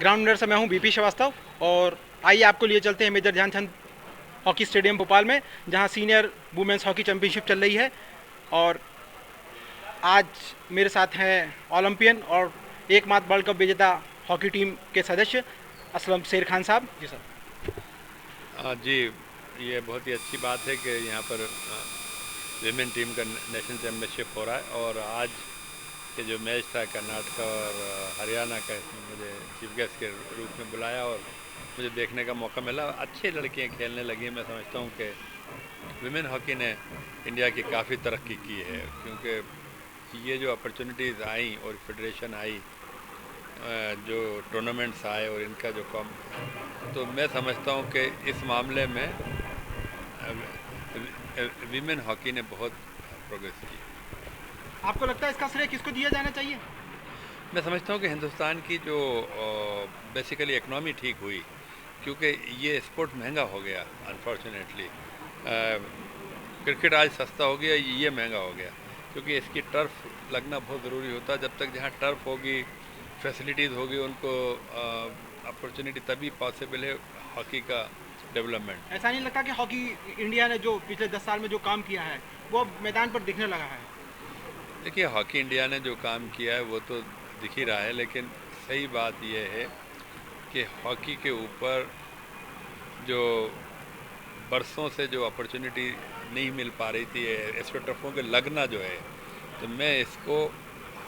Ground नर से मैं हूं बीपी श्रीवास्तव और आइए आपको लिए चलते हैं major Dhyanchand hockey stadium Bhopal में, जहां सीनियर वुमेन्स हॉकी चैंपियनशिप चल रही है। और आज मेरे साथ हैं ओलंपियन और एकमात्र वर्ल्ड कप विजेता हॉकी टीम के सदस्य असलम शेर खान साहब। जी सर। जी, ये बहुत ही अच्छी बात है कि यहाँ पर विमेन टीम का नेशनल चैम्पियनशिप हो रहा है। और आज के जो मैच था कर्नाटक और हरियाणा का, इसमें मुझे चीफ गेस्ट के रूप में बुलाया और मुझे देखने का मौका मिला। अच्छी लड़कियाँ खेलने लगी। मैं समझता हूँ कि विमेन हॉकी ने इंडिया की काफ़ी तरक्की की है, क्योंकि ये जो अपॉर्चुनिटीज़ आई और फेडरेशन आई, जो टूर्नामेंट्स आए और इनका जो कम, तो मैं समझता हूँ कि इस मामले में विमेन हॉकी ने बहुत प्रोग्रेस की। आपको लगता है इसका श्रेय किसको दिया जाना चाहिए? मैं समझता हूँ कि हिंदुस्तान की जो बेसिकली इकनॉमी ठीक हुई, क्योंकि ये स्पोर्ट महंगा हो गया अनफॉर्चुनेटली। क्रिकेट आज सस्ता हो गया, ये महंगा हो गया, क्योंकि इसकी टर्फ लगना बहुत ज़रूरी होता है। जब तक जहाँ टर्फ होगी, फैसिलिटीज़ होगी, उनको अपॉर्चुनिटी तभी पॉसिबल है हॉकी का डेवलपमेंट। ऐसा नहीं लगता कि हॉकी इंडिया ने जो पिछले 10 साल में जो काम किया है वो मैदान पर दिखने लगा है? देखिए, हॉकी इंडिया ने जो काम किया है वो तो दिख ही रहा है, लेकिन सही बात यह है कि हॉकी के ऊपर जो बरसों से जो अपॉर्चुनिटी नहीं मिल पा रही थी, एस्ट्रोटर्फों के लगना जो है, तो मैं इसको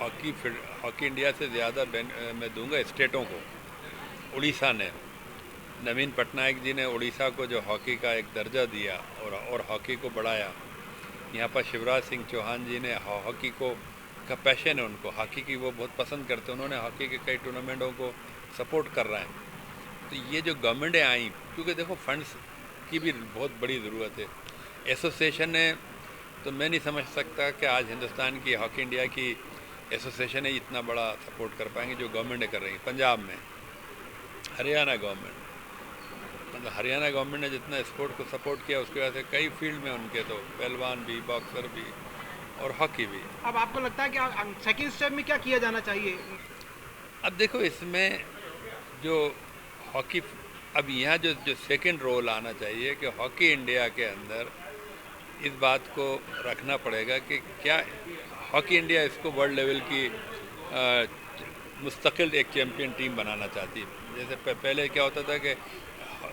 हॉकी इंडिया से ज़्यादा मैं दूंगा स्टेटों को। उड़ीसा ने, नवीन पटनायक जी ने उड़ीसा को जो हॉकी का एक दर्जा दिया और हॉकी को बढ़ाया। यहाँ पर शिवराज सिंह चौहान जी ने हॉकी को का पैशन है, उनको हॉकी की वो बहुत पसंद करते हैं। उन्होंने हॉकी के कई टूर्नामेंटों को सपोर्ट कर रहे हैं। तो ये जो गवर्नमेंटें आई, क्योंकि देखो फंड्स की भी बहुत बड़ी ज़रूरत है। एसोसिएशन ने, तो मैं नहीं समझ सकता कि आज हिंदुस्तान की हॉकी इंडिया की एसोसिएशन है इतना बड़ा सपोर्ट कर पाएंगे जो गवर्नमेंटें कर रही हैं। पंजाब में हरियाणा गवर्नमेंट, मतलब हरियाणा गवर्नमेंट ने जितना स्पोर्ट को सपोर्ट किया, उसकी वजह से कई फील्ड में उनके तो पहलवान भी, बॉक्सर भी और हॉकी भी। अब आपको लगता है कि सेकंड स्टेप में क्या किया जाना चाहिए? अब देखो, इसमें जो हॉकी, अब यहाँ जो जो सेकंड रोल आना चाहिए कि हॉकी इंडिया के अंदर इस बात को रखना पड़ेगा कि क्या हॉकी इंडिया इसको वर्ल्ड लेवल की मुस्तकिल एक चैम्पियन टीम बनाना चाहती है। जैसे पहले क्या होता था कि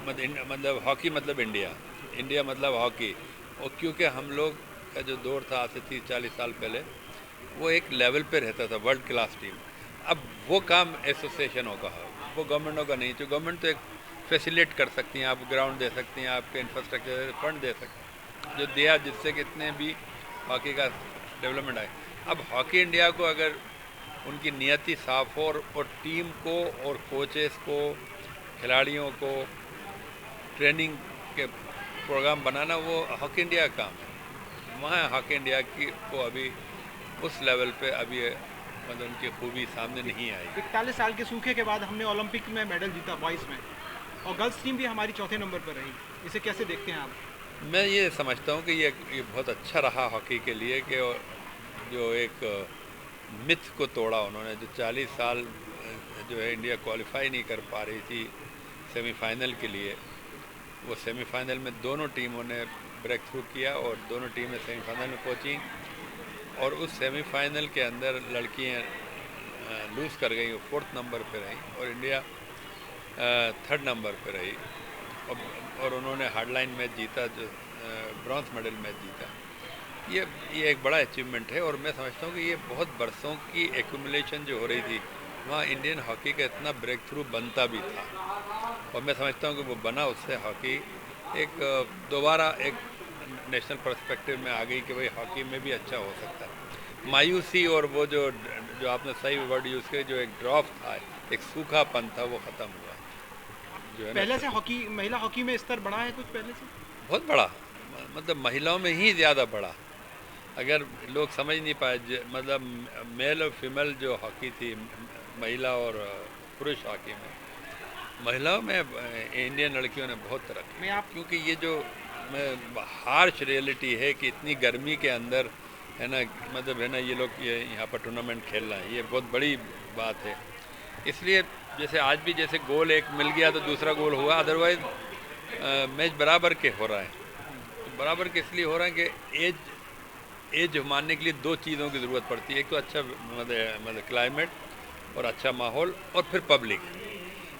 मतलब हॉकी मतलब इंडिया, इंडिया मतलब हॉकी। और क्योंकि हम लोग का जो दौर था आज से 30-40 साल पहले, वो एक लेवल पे रहता था, वर्ल्ड क्लास टीम। अब वो काम एसोसिएशनों का है, वो गवर्नमेंटों का नहीं। तो गवर्नमेंट तो एक फैसिलिटेट कर सकती हैं, आप ग्राउंड दे सकती हैं, आपके इंफ्रास्ट्रक्चर फंड दे सकते हैं, जो दिया जिससे कितने भी हॉकी का डेवलपमेंट आए। अब हॉकी इंडिया को अगर उनकी नियति साफ हो और टीम को और कोचेस को, खिलाड़ियों को ट्रेनिंग के प्रोग्राम बनाना, वो हॉकी इंडिया का काम है। वहाँ हॉकी इंडिया की को अभी उस लेवल पे अभी मतलब उनकी खूबी सामने नहीं आई। 41 साल के सूखे के बाद हमने ओलंपिक में मेडल जीता बॉयज़ में, और गर्ल्स टीम भी हमारी चौथे नंबर पर रही। इसे कैसे देखते हैं आप? मैं ये समझता हूँ कि ये बहुत अच्छा रहा हॉकी के लिए कि जो एक मिथ को तोड़ा उन्होंने। जो 40 साल जो है इंडिया क्वालिफाई नहीं कर पा रही थी सेमीफाइनल के लिए, वो सेमीफाइनल में दोनों टीमों ने ब्रेक थ्रू किया और दोनों टीमें सेमीफाइनल में पहुंची। और उस सेमीफाइनल के अंदर लड़कियां लूज़ कर गई, वो 4th नंबर पे रही और इंडिया 3rd नंबर पे रही। और उन्होंने हार्डलाइन मैच जीता, जो ब्रॉन्ज मेडल मैच जीता। ये एक बड़ा अचीवमेंट है। और मैं समझता हूँ कि ये बहुत बरसों की एक्यूमुलेशन जो हो रही थी, वहाँ इंडियन हॉकी का इतना ब्रेक थ्रू बनता भी था। और मैं समझता हूँ कि वो बना, उससे हॉकी एक दोबारा एक नेशनल पर्सपेक्टिव में आ गई कि भाई हॉकी में भी अच्छा हो सकता है। मायूसी और वो जो आपने सही वर्ड यूज़ किया, जो एक ड्रॉप था, एक सूखापन था, वो ख़त्म हुआ जो है पहले ना। से हॉकी, महिला हॉकी में स्तर बढ़ा है कुछ पहले से? बहुत बड़ा, मतलब महिलाओं में ही ज़्यादा बड़ा। अगर लोग समझ नहीं पाए, मतलब मेल और फीमेल जो हॉकी थी, महिला और पुरुष हॉकी में, महिलाओं में इंडियन लड़कियों ने बहुत तरक्की। क्योंकि ये जो हार्श रियलिटी है कि इतनी गर्मी के अंदर है ना, मतलब है ना, ये लोग ये यहाँ पर टूर्नामेंट खेल रहे हैं, ये बहुत बड़ी बात है। इसलिए जैसे आज भी जैसे गोल एक मिल गया तो दूसरा गोल हुआ, अदरवाइज मैच बराबर के हो रहा है। तो बराबर के इसलिए हो रहा है कि एज मानने के लिए दो चीज़ों की ज़रूरत पड़ती है, एक तो अच्छा मतलब क्लाइमेट और अच्छा माहौल, और फिर पब्लिक।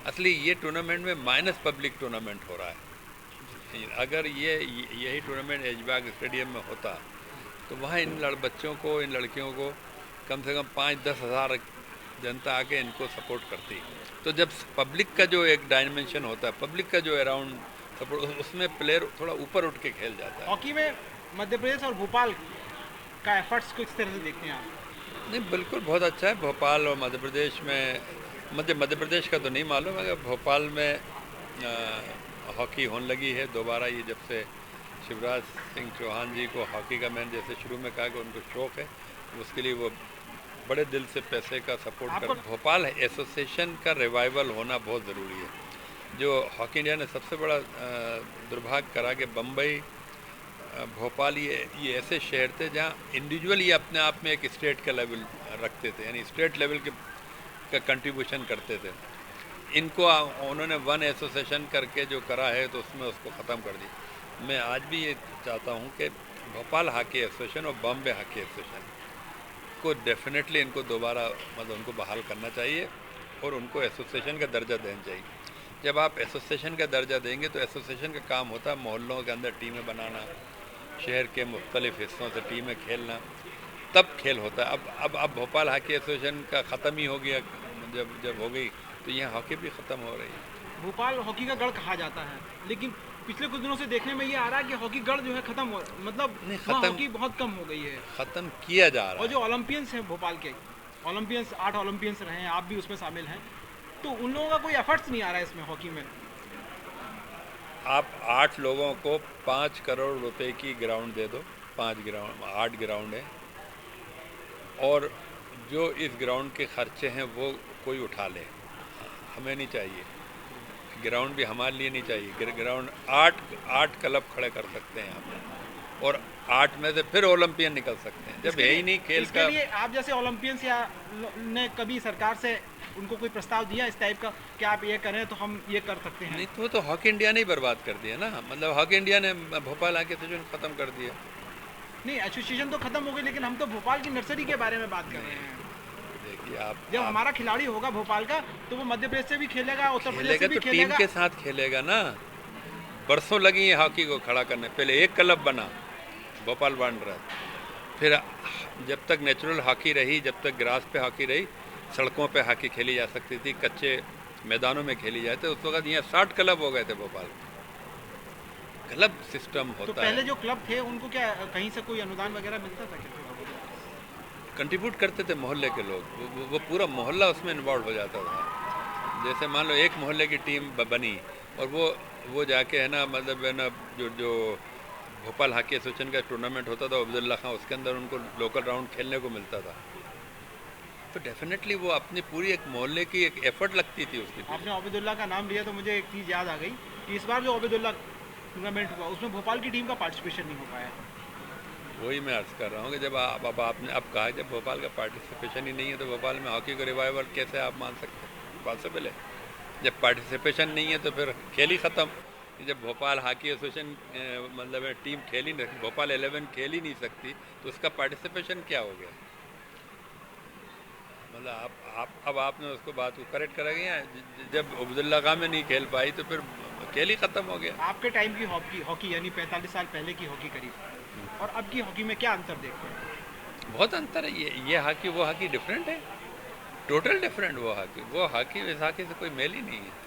असली ये टूर्नामेंट में माइनस पब्लिक टूर्नामेंट हो रहा है। अगर यही टूर्नामेंट ऐशबाग स्टेडियम में होता तो वहाँ इन बच्चों को, इन लड़कियों को कम से कम 5-10 हज़ार जनता आके इनको सपोर्ट करती। तो जब पब्लिक का जो एक डायमेंशन होता है, पब्लिक का जो अराउंड सपोर्ट, उसमें प्लेयर थोड़ा ऊपर उठ के खेल जाता है। हॉकी में मध्य प्रदेश और भोपाल का एफर्ट्स को इस तरह से देखते हैं आप? नहीं, बिल्कुल बहुत अच्छा है। भोपाल और मध्य प्रदेश में, मध्य प्रदेश का तो नहीं मालूम, मगर भोपाल में हॉकी होने लगी है दोबारा। ये जब से शिवराज सिंह चौहान जी को हॉकी का, मैंने जैसे शुरू में कहा कि उनको शौक़ है, उसके लिए वो बड़े दिल से पैसे का सपोर्ट कर। भोपाल एसोसिएशन का रिवाइवल होना बहुत ज़रूरी है। जो हॉकी इंडिया ने सबसे बड़ा दुर्भाग्य करा कि बम्बई, भोपाल ये ऐसे शहर थे जहाँ इंडिविजुअल ये अपने आप में एक स्टेट का लेवल रखते थे, यानी स्टेट लेवल का कंट्रीब्यूशन करते थे। इनको उन्होंने वन एसोसिएशन करके जो करा है तो उसमें उसको ख़त्म कर दिया। मैं आज भी ये चाहता हूँ कि भोपाल हॉकी एसोसिएशन और बॉम्बे हॉकी एसोसिएशन को डेफिनेटली इनको दोबारा मतलब उनको बहाल करना चाहिए और उनको एसोसिएशन का दर्जा देना चाहिए। जब आप एसोसिएशन का दर्जा देंगे तो एसोसिएशन का काम होता है मोहल्लों के अंदर टीमें बनाना, शहर के मुख्तलिफ हिस्सों से टीमें खेलना, तब खेल होता है। अब भोपाल हॉकी एसोसिएशन का ख़त्म ही हो गया, जब हो गई तो यहाँ हॉकी भी ख़त्म हो रही है। भोपाल हॉकी का गढ़ कहा जाता है, लेकिन पिछले कुछ दिनों से देखने में ये आ रहा है कि हॉकी गढ़ जो है ख़त्म हो, मतलब हॉकी बहुत कम हो गई है, ख़त्म किया जा रहा है। और जो ओलंपियंस हैं भोपाल के, ओलंपियंस 8 ओलंपियंस रहे हैं, आप भी उसमें शामिल हैं, तो उन लोगों का कोई एफर्ट्स नहीं आ रहा है इसमें हॉकी में। आप 8 लोगों को 5 करोड़ रुपए की ग्राउंड दे दो, 8 ग्राउंड है, और जो इस ग्राउंड के खर्चे हैं वो कोई उठा ले, हमें नहीं चाहिए। ग्राउंड भी हमारे लिए नहीं चाहिए। ग्राउंड 8 क्लब खड़े कर सकते हैं आप, और 8 में से फिर ओलंपियन निकल सकते हैं। जब यही नहीं खेल का, लिए आप जैसे ओलंपियंस या ने कभी सरकार से उनको कोई प्रस्ताव दिया इस टाइप का कि आप ये करें तो हम ये कर सकते हैं? नहीं, तो हॉकी इंडिया ने ही बर्बाद कर दिया ना। मतलब हॉकी इंडिया ने भोपाल हॉकी एसोसिएशन ख़त्म कर दिया। नहीं, एसोसिएशन तो खत्म हो गई, लेकिन हम तो भोपाल की नर्सरी के बारे में बात कर रहे हैं। देखिए, जब हमारा खिलाड़ी होगा भोपाल का तो वो मध्य प्रदेश से भी खेलेगा, उत्तर प्रदेश से भी तो टीम के साथ खेलेगा ना। बरसों लगी है हॉकी को खड़ा करने। पहले एक क्लब बना, भोपाल वांडरर्स, फिर जब तक नेचुरल हॉकी रही, जब तक ग्रास पे हॉकी रही, सड़कों पे हॉकी खेली जा सकती थी, कच्चे मैदानों में खेली जाती, उस वक्त यहाँ 60 क्लब हो गए थे भोपाल। क्लब सिस्टम होता है। तो पहले जो क्लब थे उनको क्या कहीं से कोई अनुदान वगैरह मिलता था क्या? कंट्रीब्यूट करते थे मोहल्ले के लोग, वो पूरा मोहल्ला उसमें इन्वॉल्व हो जाता था। जैसे मान लो एक मोहल्ले की टीम बनी और वो जाके है ना, मतलब है ना, जो भोपाल हॉकी एसोसिएशन का टूर्नामेंट होता था अब्दुल्ला खां, उसके अंदर उनको लोकल राउंड खेलने को मिलता था। तो डेफिनेटली वो अपनी पूरी एक मोहल्ले की एक एफर्ट लगती थी उसकी। आपने अब्दुल्ला का नाम लिया तो मुझे एक चीज़ याद आ गई कि इस बार जो अब्दुल्ला टूर्नामेंट हुआ उसमें भोपाल की टीम का पार्टिसिपेशन नहीं हो पाया। वही मैं अर्ज़ कर रहा हूँ कि जब आपने अब कहा, जब भोपाल का पार्टिसिपेशन ही नहीं है तो भोपाल में हॉकी को रिवाइवल कैसे आप मान सकते हैं? पॉसिबल है? जब पार्टिसिपेशन नहीं है तो फिर खेल ही ख़त्म। जब भोपाल हॉकी एसोसिएशन मतलब टीम खेल ही नहीं, भोपाल 11 खेल ही नहीं सकती, तो उसका पार्टिसिपेशन क्या हो गया? मतलब अब आपने उसको बात को करेक्ट करा गया। जब अब्दुल्ला खां में नहीं खेल पाई तो फिर खेल ही ख़त्म हो गया। आपके टाइम की हॉकी यानी 45 साल पहले की हॉकी करीब, और अब की हॉकी में क्या अंतर देखते हैं? बहुत अंतर है। ये हॉकी वो हॉकी डिफरेंट है, टोटल डिफरेंट। वो हॉकी इस हॉकी से कोई मेल ही नहीं है।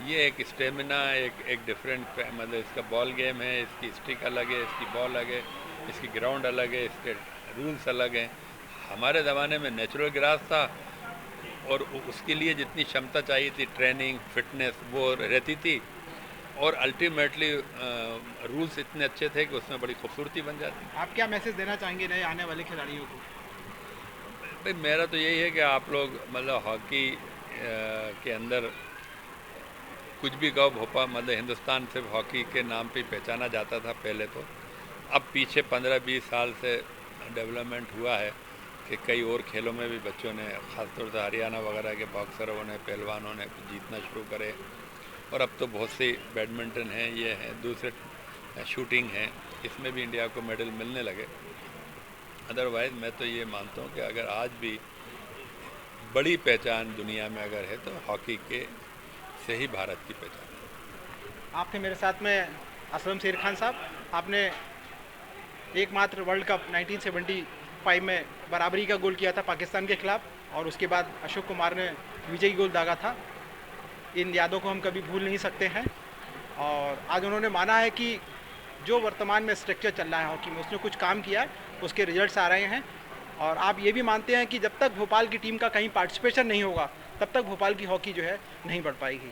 ये एक स्टेमिना, एक डिफरेंट, मतलब इसका बॉल गेम है, इसकी स्टिक अलग है, इसकी बॉल अलग है, इसकी ग्राउंड अलग है, इसके रूल्स अलग हैं। हमारे ज़माने में नेचुरल ग्रास था और उसके लिए जितनी क्षमता चाहिए थी, ट्रेनिंग, फिटनेस, वो रहती थी, और अल्टीमेटली रूल्स इतने अच्छे थे कि उसमें बड़ी खूबसूरती बन जाती। आप क्या मैसेज देना चाहेंगे नए आने वाले खिलाड़ियों को? भाई मेरा तो यही है कि आप लोग मतलब हॉकी के अंदर कुछ भी कहो, भोपाल मतलब हिंदुस्तान सिर्फ हॉकी के नाम पे पहचाना जाता था पहले तो। अब पीछे 15-20 साल से डेवलपमेंट हुआ है, कि कई और खेलों में भी बच्चों ने, ख़ासतौर से हरियाणा वगैरह के बॉक्सरों ने, पहलवानों ने जीतना शुरू करे। और अब तो बहुत सी बैडमिंटन है, ये है, दूसरे शूटिंग है, इसमें भी इंडिया को मेडल मिलने लगे। अदरवाइज़ मैं तो ये मानता हूँ कि अगर आज भी बड़ी पहचान दुनिया में अगर है तो हॉकी के से ही भारत की पहचान है। आप थे मेरे साथ में असलम शेर खान साहब, आपने एकमात्र वर्ल्ड कप 1975 में बराबरी का गोल किया था पाकिस्तान के खिलाफ, और उसके बाद अशोक कुमार ने विजयी गोल दागा था। इन यादों को हम कभी भूल नहीं सकते हैं। और आज उन्होंने माना है कि जो वर्तमान में स्ट्रक्चर चल रहा है हॉकी में, उसने कुछ काम किया है, उसके रिजल्ट्स आ रहे हैं। और आप ये भी मानते हैं कि जब तक भोपाल की टीम का कहीं पार्टिसिपेशन नहीं होगा, तब तक भोपाल की हॉकी जो है नहीं बढ़ पाएगी।